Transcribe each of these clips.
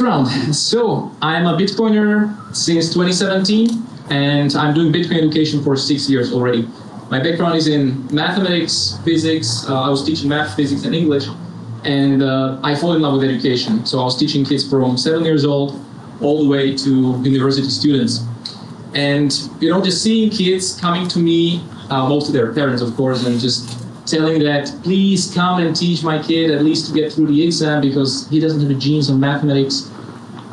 background. So I'm a Bitcoiner since 2017, and I'm doing Bitcoin education for 6 years already. My background is in mathematics, physics. I was teaching math, physics, and English, and I fell in love with education. So I was teaching kids from 7 years old all the way to university students. And just seeing kids coming to me, most of their parents, of course, and just telling that, please come and teach my kid at least to get through the exam because he doesn't have the genes on mathematics.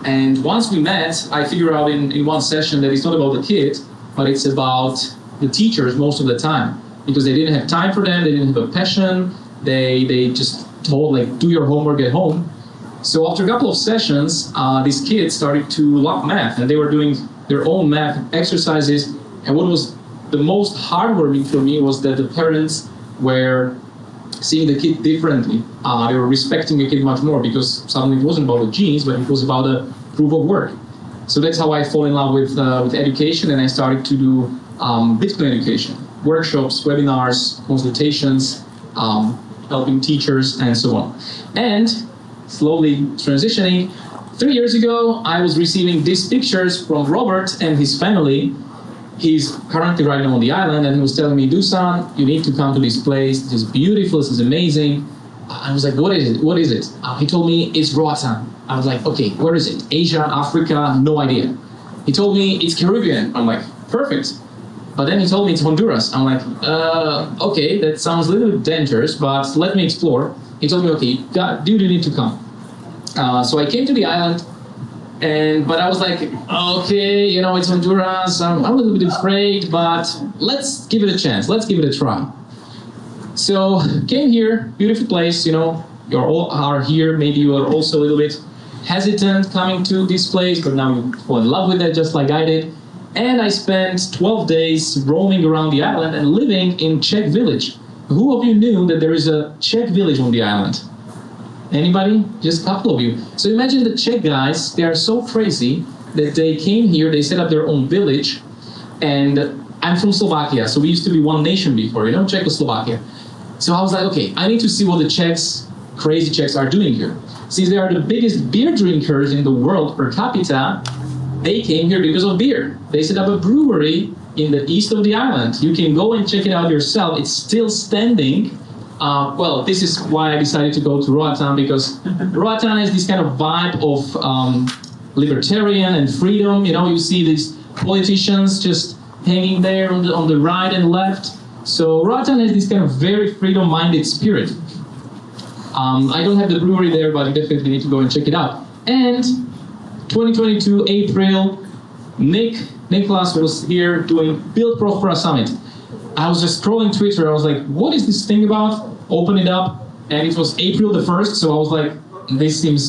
And once we met, I figured out in one session that it's not about the kid, but it's about the teachers most of the time, because they didn't have time for them, they didn't have a passion, they just told, like, do your homework at home. So after a couple of sessions, these kids started to love math, and they were doing their own math exercises. And what was the most heartwarming for me was that the parents were seeing the kid differently. They were respecting the kid much more, because suddenly it wasn't about the genes, but it was about the proof of work. So that's how I fell in love with education, and I started to do Bitcoin education, workshops, webinars, consultations, helping teachers, and so on. And slowly transitioning, 3 years ago, I was receiving these pictures from Robert and his family. He's currently right now on the island, and he was telling me, Dusan, you need to come to this place. This is beautiful, this is amazing. I was like, what is it? What is it? He told me it's Roatan. I was like, okay, where is it? Asia, Africa, no idea. He told me it's Caribbean. I'm like, perfect. But then he told me it's Honduras. I'm like, okay, that sounds a little bit dangerous, but let me explore. He told me, okay, dude, you need to come. So I came to the island, but I was like, okay, it's Honduras. I'm a little bit afraid, but let's give it a chance. Let's give it a try. So came here, beautiful place. You all are here. Maybe you are also a little bit hesitant coming to this place, but now you fall in love with it, just like I did. And I spent 12 days roaming around the island and living in Czech village. Who of you knew that there is a Czech village on the island? Anybody? Just a couple of you. So imagine the Czech guys, they are so crazy that they came here, they set up their own village, and I'm from Slovakia, so we used to be one nation before, Czechoslovakia. So I was like, okay, I need to see what the Czechs, crazy Czechs, are doing here. Since they are the biggest beer drinkers in the world per capita, they came here because of beer. They set up a brewery in the east of the island. You can go and check it out yourself. It's still standing. Well, this is why I decided to go to Roatan, because Roatan has this kind of vibe of libertarian and freedom. You see these politicians just hanging there on the right and left. So Roatan has this kind of very freedom-minded spirit. I don't have the brewery there, but you definitely need to go and check it out. And 2022 April, Nicholas was here doing Build Prospera Summit. I was just scrolling Twitter. I was like, what is this thing about? Open it up, and it was April the 1st. So I was like, this seems,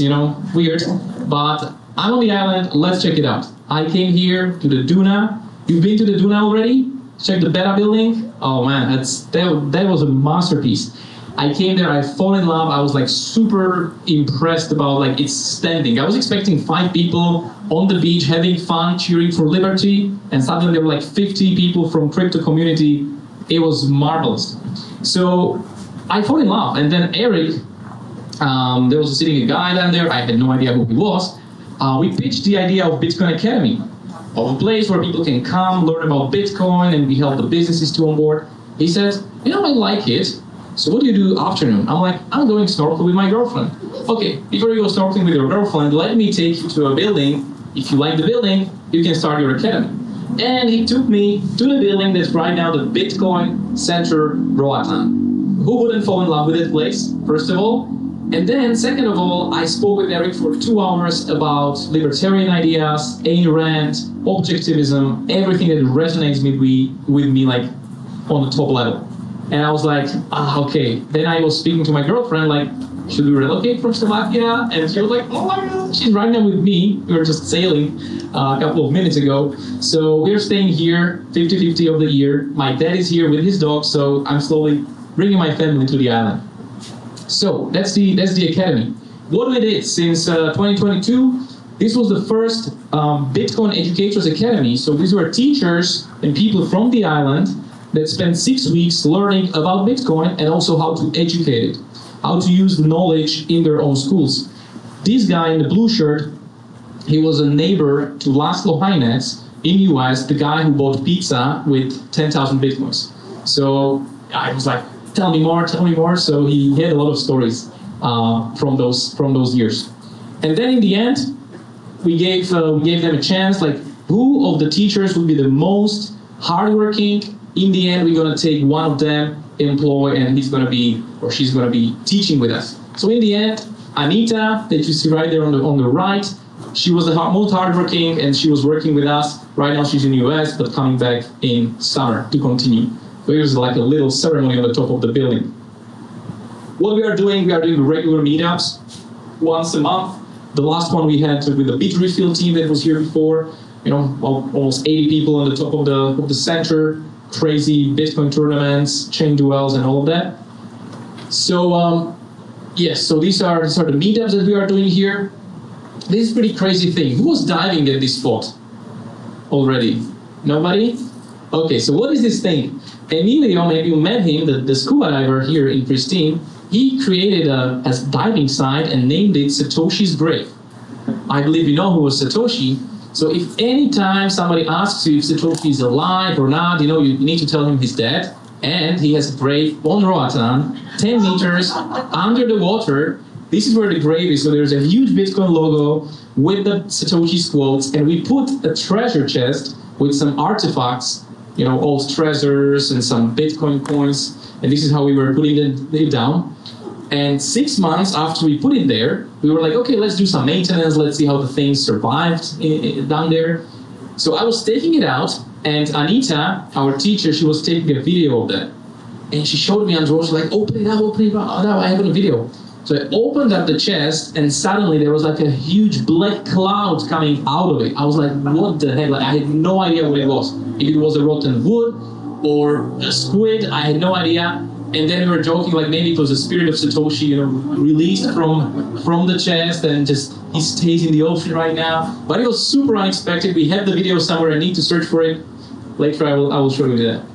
weird. But I'm on the island. Let's check it out. I came here to the Duna. You've been to the Duna already? Check the Beta building. Oh man, that was a masterpiece. I came there, I fell in love. I was like super impressed about its standing. I was expecting 5 people on the beach having fun, cheering for liberty, and suddenly there were like 50 people from crypto community. It was marvelous. So I fell in love, and then Eric, there was sitting a guy down there. I had no idea who he was. We pitched the idea of Bitcoin Academy, of a place where people can come, learn about Bitcoin, and we help the businesses to onboard. He said, I like it. So what do you do afternoon? I'm like, I'm going snorkel with my girlfriend. Okay, before you go snorkeling with your girlfriend, let me take you to a building. If you like the building, you can start your academy. And he took me to the building that's right now the Bitcoin Center Roatan. Who wouldn't fall in love with that place, first of all? And then, second of all, I spoke with Eric for 2 hours about libertarian ideas, Ayn Rand, objectivism, everything that resonates with me like on the top level. And I was like, okay. Then I was speaking to my girlfriend, like, should we relocate from Slovakia? And she was like, oh my God, she's right now with me. We were just sailing a couple of minutes ago. So we're staying here 50-50 of the year. My dad is here with his dog, so I'm slowly bringing my family to the island. So that's the academy. What we did since 2022, this was the first Bitcoin Educators Academy. So these were teachers and people from the island that spent 6 weeks learning about Bitcoin and also how to educate it, how to use the knowledge in their own schools. This guy in the blue shirt, he was a neighbor to Laszlo Heinetz in US, the guy who bought pizza with 10,000 bitcoins. So I was like, tell me more, tell me more. So he had a lot of stories from those years. And then in the end, we gave them a chance, like, who of the teachers would be the most hardworking? In the end, we're gonna take one of them, employ, and he's gonna be, or she's gonna be teaching with us. So in the end, Anita, that you see right there on the right, she was the most hardworking, and she was working with us. Right now she's in the US, but coming back in summer to continue. So it was like a little ceremony on the top of the building. What we are doing regular meetups once a month. The last one we had with the Bitrefill team that was here before, you know, almost 80 people on the top of the center, crazy Bitcoin tournaments, chain duels, and all of that. So yes, so these are the meetups that we are doing here. This is a pretty crazy thing. Who was diving at this spot already? Nobody? Okay, so what is this thing? Emilio, maybe you met him, the scuba diver here in Pristine. He created a diving site and named it Satoshi's Grave. I believe you know who was Satoshi. So if any time somebody asks you if Satoshi is alive or not, you know, you need to tell him he's dead. And he has a grave on Roatan, 10 meters under the water. This is where the grave is. So there's a huge Bitcoin logo with the Satoshi's quotes. And we put a treasure chest with some artifacts, you know, old treasures and some Bitcoin coins. And this is how we were putting it down. And 6 months after we put it there, we were like, okay, let's do some maintenance. Let's see how the thing survived down there. So I was taking it out, and Anita, our teacher, she was taking a video of that. And she showed me, and George was like, open it up, open it up. Oh, now I have a video. So I opened up the chest, and suddenly there was like a huge black cloud coming out of it. I was like, what the heck? Like, I had no idea what it was. If it was a rotten wood or a squid, I had no idea. And then we were joking, like maybe it was the spirit of Satoshi, you know, released from the chest, and just he stays in the ocean right now. But it was super unexpected. We have the video somewhere. I need to search for it. Later I will show you that.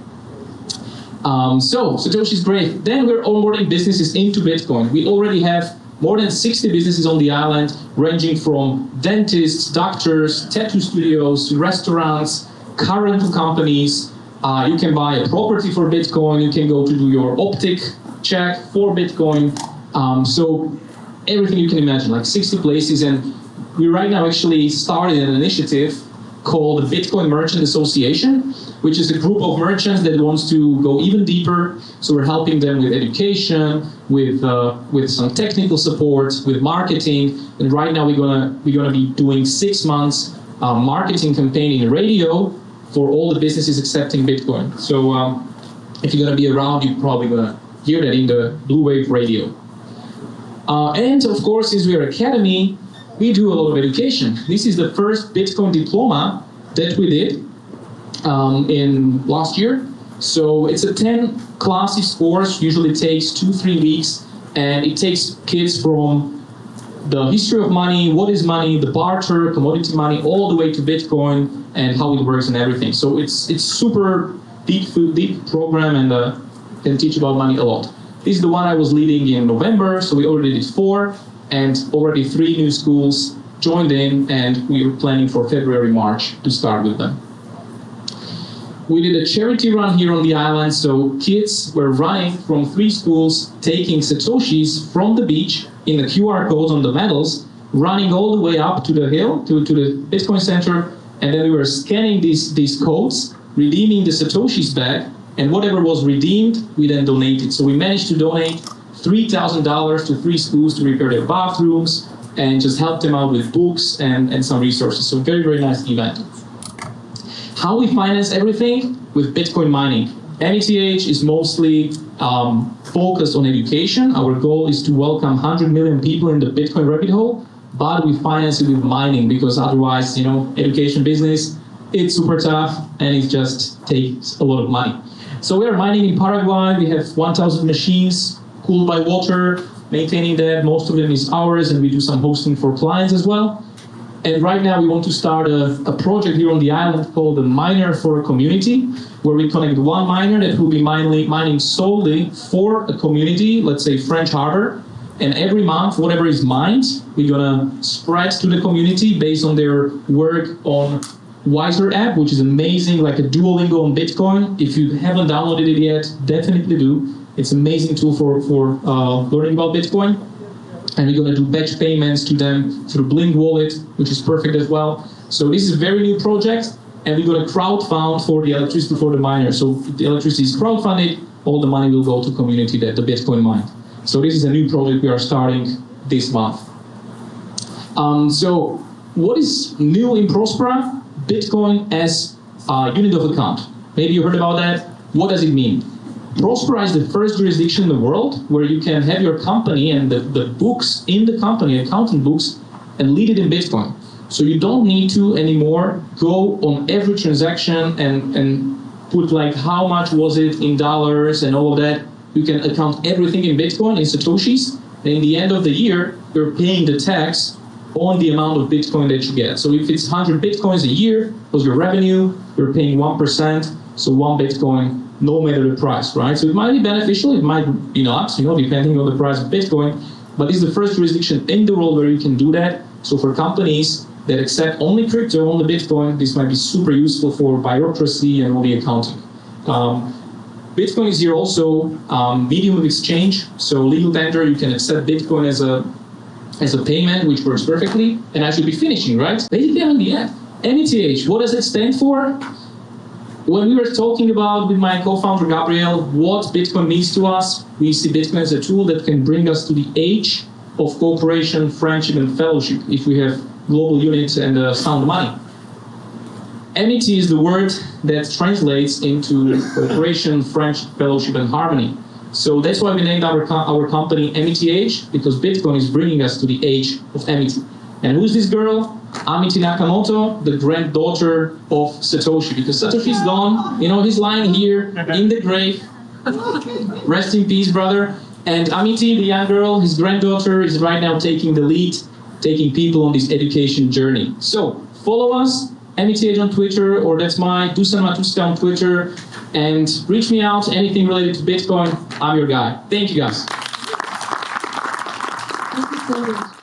So Satoshi's Grave. Then we're onboarding businesses into Bitcoin. We already have more than 60 businesses on the island, ranging from dentists, doctors, tattoo studios, restaurants, car rental companies. You can buy a property for Bitcoin. You can go to do your optic check for Bitcoin. So everything you can imagine, like 60 places. And we right now actually started an initiative called the Bitcoin Merchant Association, which is a group of merchants that wants to go even deeper. So we're helping them with education, with some technical support, with marketing. And right now we're gonna be doing 6 months marketing campaign in radio for all the businesses accepting Bitcoin. So if you're gonna be around, you're probably gonna hear that in the Blue Wave radio. And of course, since we are Academy, we do a lot of education. This is the first Bitcoin diploma that we did in last year. So it's a 10 classes course, usually takes 2-3 weeks, and it takes kids from the history of money, what is money, the barter, commodity money, all the way to Bitcoin and how it works and everything. So it's super deep program, and can teach about money a lot. This is the one I was leading in November, so we already did 4, and already 3 new schools joined in, and we were planning for February, March to start with them. We did a charity run here on the island, so kids were running from 3 schools, taking Satoshis from the beach in the QR codes on the medals, running all the way up to the hill, to the Bitcoin Center, and then we were scanning these codes, redeeming the Satoshis back, and whatever was redeemed, we then donated. So we managed to donate $3,000 to 3 schools to repair their bathrooms, and just help them out with books and some resources. So very, very nice event. How we finance everything? With Bitcoin mining. METH is mostly focused on education. Our goal is to welcome 100 million people in the Bitcoin rabbit hole, but we finance it with mining, because otherwise, you know, education business, it's super tough and it just takes a lot of money. So we are mining in Paraguay. We have 1,000 machines cooled by water, maintaining that. Most of them is ours, and we do some hosting for clients as well. And right now we want to start a project here on the island called the Miner for a Community, where we connect one miner that will be mining solely for a community, let's say French Harbor, And every month, whatever is mined, we're gonna spread to the community based on their work on Wiser app, which is amazing, like a Duolingo on Bitcoin. If you haven't downloaded it yet, definitely do. It's an amazing tool for learning about Bitcoin. And we're going to do batch payments to them through Blink Wallet, which is perfect as well. So this is a very new project, and we're going to crowdfund for the electricity for the miners. So if the electricity is crowdfunded, all the money will go to community that the Bitcoin mine. So this is a new project we are starting this month. So what is new in Prospera? Bitcoin as a unit of account. Maybe you heard about that. What does it mean? Prospera is the first jurisdiction in the world where you can have your company and the books in the company, accounting books, and lead it in Bitcoin. So you don't need to anymore go on every transaction and put like how much was it in dollars and all of that. You can account everything in Bitcoin, in Satoshis, and in the end of the year, you're paying the tax on the amount of Bitcoin that you get. So if it's 100 Bitcoins a year, was your revenue, you're paying 1%, so 1 Bitcoin, no matter the price, right? So it might be beneficial, it might be not, depending on the price of Bitcoin, but this is the first jurisdiction in the world where you can do that. So for companies that accept only crypto, only Bitcoin, this might be super useful for bureaucracy and all the accounting. Bitcoin is here also medium of exchange, so legal tender, you can accept Bitcoin as a payment, which works perfectly, and I should be finishing, right? Basically on the end. METH, what does it stand for? When we were talking about with my co-founder Gabriel what Bitcoin means to us, we see Bitcoin as a tool that can bring us to the age of cooperation, friendship, and fellowship if we have global units and sound money. MET is the word that translates into cooperation, friendship, fellowship, and harmony. So that's why we named our company METH, because Bitcoin is bringing us to the age of MET. And who's this girl? Amity Nakamoto, the granddaughter of Satoshi, because Satoshi's gone, he's lying here in the grave. Rest in peace, brother. And Amity, the young girl, his granddaughter, is right now taking the lead, taking people on this education journey. So follow us, METH on Twitter, or that's my Dusan Matuska on Twitter, and reach me out, anything related to Bitcoin, I'm your guy. Thank you, guys. Thank you so much.